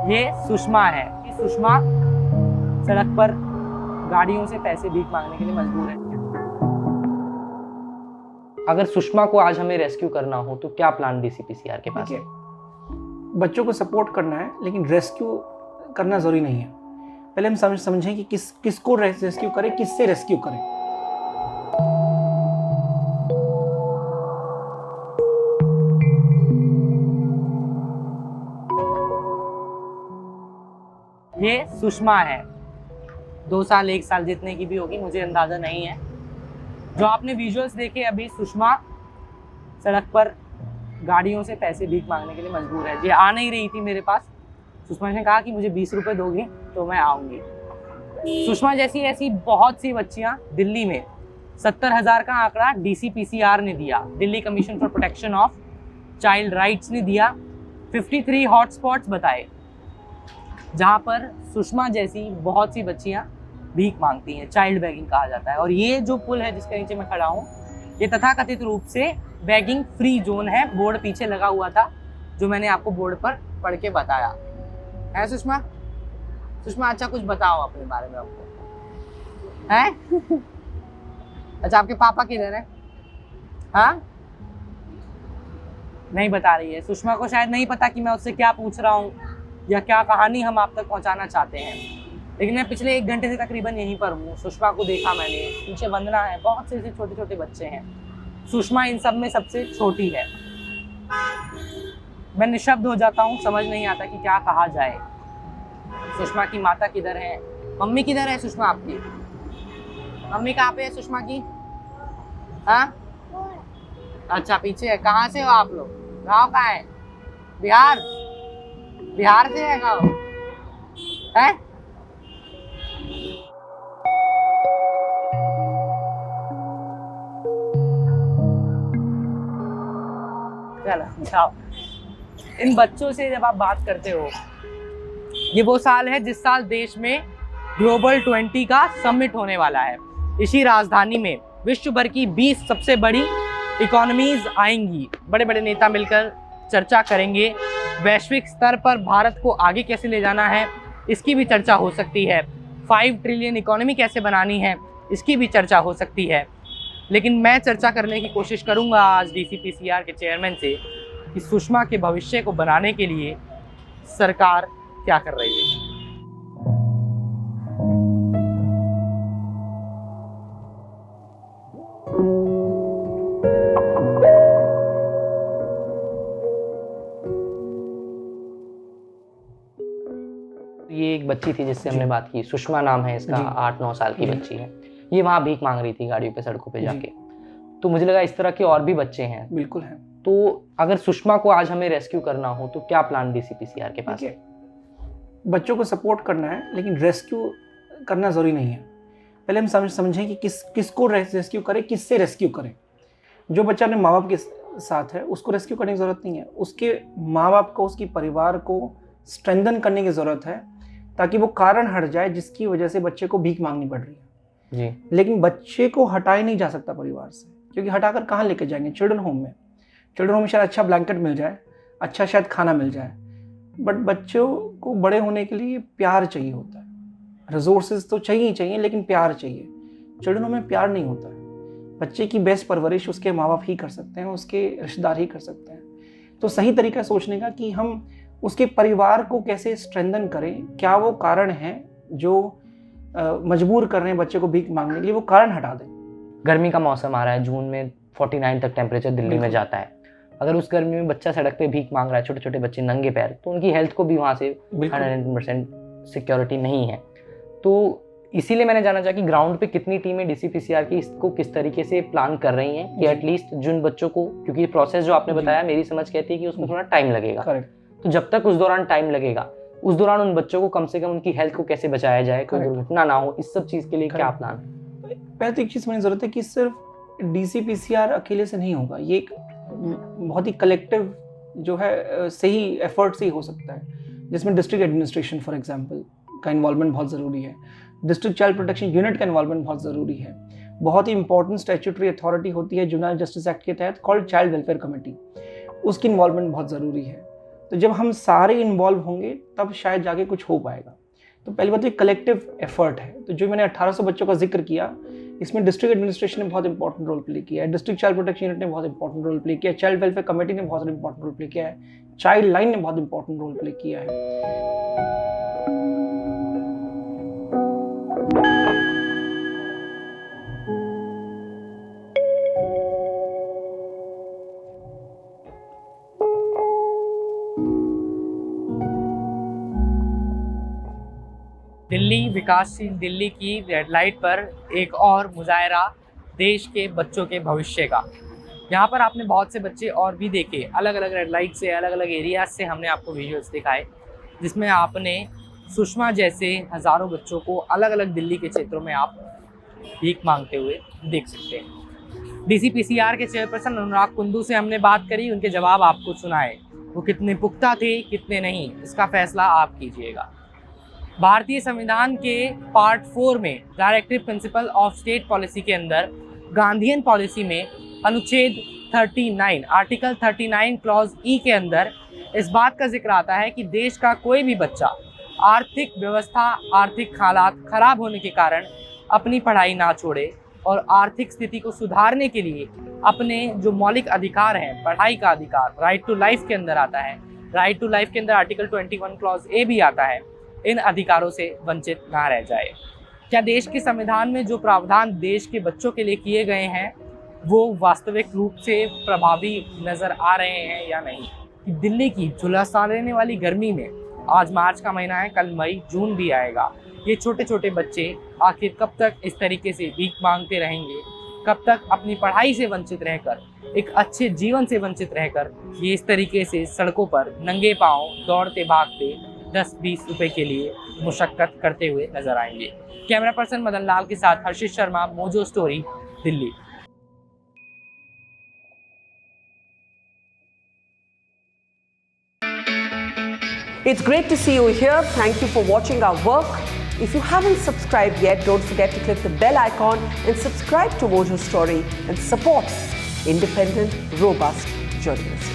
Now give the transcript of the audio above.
ये सुषमा है। ये सुषमा सड़क पर गाड़ियों से पैसे भीख मांगने के लिए मजबूर है। अगर सुषमा को आज हमें रेस्क्यू करना हो तो क्या प्लान डीसीपीसीआर के पास है? बच्चों को सपोर्ट करना है, लेकिन रेस्क्यू करना जरूरी नहीं है। पहले हम समझें कि किसको रेस्क्यू करें, किससे रेस्क्यू करें। ये सुषमा है। 2 साल 1 साल जितने की भी होगी, मुझे अंदाजा नहीं है। जो आपने विजुअल्स देखे अभी, सुषमा सड़क पर गाड़ियों से पैसे भीख मांगने के लिए मजबूर है। ये आ नहीं रही थी मेरे पास। सुषमा ने कहा कि मुझे 20 रुपए दोगी तो मैं आऊंगी। सुषमा जैसी ऐसी बहुत सी बच्चियां दिल्ली में 70,000 का आंकड़ा डीसीपीसीआर ने दिया, Delhi commission for protection of child rights ने दिया। 53 हॉटस्पॉट्स बताए जहां पर सुषमा जैसी बहुत सी बच्चियां भीख मांगती हैं। चाइल्ड बैगिंग कहा जाता है। और ये जो पुल है जिसके नीचे मैं खड़ा हूँ, ये तथाकथित रूप से बैगिंग फ्री जोन है। बोर्ड पीछे लगा हुआ था जो मैंने आपको बोर्ड पर पढ़ के बताया है। सुषमा, सुषमा अच्छा कुछ बताओ अपने बारे में आपको है। अच्छा, आपके पापा किधर है? हाँ, नहीं बता रही है। सुषमा को शायद नहीं पता कि मैं उससे क्या पूछ रहा हूँ या क्या कहानी हम आप तक पहुँचाना चाहते हैं। लेकिन मैं पिछले 1 घंटे से तकरीबन यहीं पर हूँ। सुषमा को देखा मैंने, पीछे वंदना है, बहुत से छोटे छोटे बच्चे हैं। सुषमा इन सब में सबसे छोटी है। मैं निशब्द हो जाता हूँ, समझ नहीं आता कि क्या कहा जाए। सुषमा की माता किधर है? मम्मी किधर है सुषमा आपकी? मम्मी कहाँ पे है सुषमा की? हाँ, अच्छा पीछे है। कहाँ से हो आप लोग? गाँव कहाँ है? बिहार? बिहार से है गाँव है? चलो जाओ। इन बच्चों से जब आप बात करते हो, ये वो साल है जिस साल देश में ग्लोबल 20 का समिट होने वाला है। इसी राजधानी में विश्व भर की 20 सबसे बड़ी इकोनॉमीज आएंगी। बड़े बड़े नेता मिलकर चर्चा करेंगे। वैश्विक स्तर पर भारत को आगे कैसे ले जाना है, इसकी भी चर्चा हो सकती है। 5 ट्रिलियन इकोनॉमी कैसे बनानी है, इसकी भी चर्चा हो सकती है। लेकिन मैं चर्चा करने की कोशिश करूंगा आज डीसीपीसीआर के चेयरमैन से कि सुषमा के भविष्य को बनाने के लिए सरकार क्या कर रही है। ये एक बच्ची थी जिससे हमने बात की, सुषमा नाम है इसका, 8-9 साल की बच्ची है। ये वहाँ भीख मांग रही थी गाड़ियों पे, सड़कों पे जाके। तो मुझे लगा इस तरह के और भी बच्चे हैं। बिल्कुल है। तो अगर सुषमा को आज हमें रेस्क्यू करना हो तो क्या प्लान डीसीपीसीआर के पास है? बच्चों को सपोर्ट करना है, लेकिन रेस्क्यू करना जरूरी नहीं है। पहले हम समझें कि किसको रेस्क्यू करें, किससे रेस्क्यू करें। जो बच्चा अपने माँ बाप के साथ है उसको रेस्क्यू करने की ज़रूरत नहीं है। उसके माँ बाप को, उसकी परिवार को स्ट्रेंथन करने की ज़रूरत है ताकि वो कारण हट जाए जिसकी वजह से बच्चे को भीख मांगनी पड़ रही है जी। लेकिन बच्चे को हटाया नहीं जा सकता परिवार से, क्योंकि हटाकर कहाँ लेके जाएंगे? चिल्ड्रन होम में। चिल्ड्रन होम में शायद अच्छा ब्लैंकेट मिल जाए, अच्छा शायद खाना मिल जाए, बट बच्चों को बड़े होने के लिए प्यार चाहिए होता है। रिसोर्सेज तो चाहिए ही चाहिए, लेकिन प्यार चाहिए। चिल्ड्रन होम में प्यार नहीं होता है। बच्चे की बेस्ट परवरिश उसके माँ बाप ही कर सकते हैं, उसके रिश्तेदार ही कर सकते हैं। तो सही तरीका सोचने का कि हम उसके परिवार को कैसे स्ट्रेंथन करें। क्या वो कारण हैं जो मजबूर कर रहे हैं बच्चे को भीख मांगने के लिए, वो कारण हटा दें। गर्मी का मौसम आ रहा है, जून में 49 तक टेम्परेचर दिल्ली में जाता है। अगर उस गर्मी में बच्चा सड़क पे भीख मांग रहा है, छोटे छोटे बच्चे नंगे पैर, तो उनकी हेल्थ को भी वहाँ से 100% सिक्योरिटी नहीं है। तो इसीलिए मैंने जाना चाहा कि ग्राउंड पे कितनी टीमें डीसीपीसीआर की इसको किस तरीके से प्लान कर रही हैं कि एटलीस्ट जिन बच्चों को, क्योंकि प्रोसेस जो आपने बताया मेरी समझ कहती है कि उसमें थोड़ा टाइम लगेगा। तो जब तक उस दौरान टाइम लगेगा, उस दौरान उन बच्चों को कम से कम उनकी हेल्थ को कैसे बचाया जाए, कोई दुर्घटना ना हो, इस सब चीज के लिए क्या प्लान है? पहले तो एक चीज समझने की जरूरत है कि सिर्फ डीसीपीसीआर अकेले से नहीं होगा। ये एक बहुत ही कलेक्टिव जो है सही एफर्ट से ही हो सकता है, जिसमें डिस्ट्रिक्ट एडमिनिस्ट्रेशन फॉर एग्जांपल का इन्वॉल्वमेंट बहुत ज़रूरी है। डिस्ट्रिक्ट चाइल्ड प्रोटेक्शन यूनिट का इन्वॉल्वमेंट बहुत ज़रूरी है। बहुत ही इंपॉर्टेंट स्टैट्यूटरी अथॉरिटी होती है जुवेनाइल जस्टिस एक्ट के तहत, कॉल्ड चाइल्ड वेलफेयर कमेटी, उसकी इन्वॉल्वमेंट बहुत ज़रूरी है। तो जब हम सारे इन्वॉल्व होंगे तब शायद जाके कुछ हो पाएगा। तो पहली बात तो एक कलेक्टिव एफर्ट है। तो जो मैंने 1800 बच्चों का जिक्र किया, इसमें डिस्ट्रिक्ट एडमिनिस्ट्रेशन ने बहुत इंपॉर्टेंट रोल प्ले किया है, डिस्ट्रिक्ट चाइल्ड प्रोटेक्शन यूनिट ने बहुत इंपॉर्टेंट रोल प्ले किया है, चाइल्ड वेलफेयर कमेटी ने बहुत इंपॉर्टेंट रोल प्ले किया है, चाइल्ड लाइन ने बहुत इंपॉर्टेंट रोल प्ले किया है। दिल्ली, विकासशील दिल्ली की रेड लाइट पर एक और मुजाहरा देश के बच्चों के भविष्य का। यहाँ पर आपने बहुत से बच्चे और भी देखे, अलग अलग रेड लाइट से, अलग अलग एरियाज से हमने आपको विजुअल्स दिखाए, जिसमें आपने सुषमा जैसे हज़ारों बच्चों को अलग अलग दिल्ली के क्षेत्रों में आप भीख मांगते हुए देख सकते हैं। DCPCR के चेयरपर्सन अनुराग कुंदू से हमने बात करी, उनके जवाब आपको सुनाए। वो कितने पुख्ता थे, कितने नहीं, इसका फैसला आप कीजिएगा। भारतीय संविधान के पार्ट 4 में directive principle of state policy के अंदर गांधीयन पॉलिसी में अनुच्छेद 39 आर्टिकल 39 क्लॉज ई के अंदर इस बात का जिक्र आता है कि देश का कोई भी बच्चा आर्थिक व्यवस्था, आर्थिक हालात खराब होने के कारण अपनी पढ़ाई ना छोड़े और आर्थिक स्थिति को सुधारने के लिए अपने जो मौलिक अधिकार हैं, पढ़ाई का अधिकार, राइट टू लाइफ के अंदर आता है, राइट टू लाइफ के अंदर आर्टिकल 21 क्लॉज ए भी आता है, इन अधिकारों से वंचित ना रह जाए। क्या देश के संविधान में जो प्रावधान देश के बच्चों के लिए किए गए हैं वो वास्तविक रूप से प्रभावी नज़र आ रहे हैं या नहीं? कि दिल्ली की झुलसा देने वाली गर्मी में, आज मार्च का महीना है, कल मई जून भी आएगा, ये छोटे छोटे बच्चे आखिर कब तक इस तरीके से भीख मांगते रहेंगे? कब तक अपनी पढ़ाई से वंचित रहकर, एक अच्छे जीवन से वंचित रहकर ये इस तरीके से सड़कों पर नंगे पांव दौड़ते भागते 10-20 रुपए के लिए मुशक्कत करते हुए नजर आएंगे? कैमरा पर्सन मदन लाल के साथ Harshit Sharma, Mojo Story, Delhi. It's great to see you here. Thank you for watching our work. If you haven't subscribed yet, don't forget to click the bell icon and subscribe to Mojo Story and support independent, robust journalism.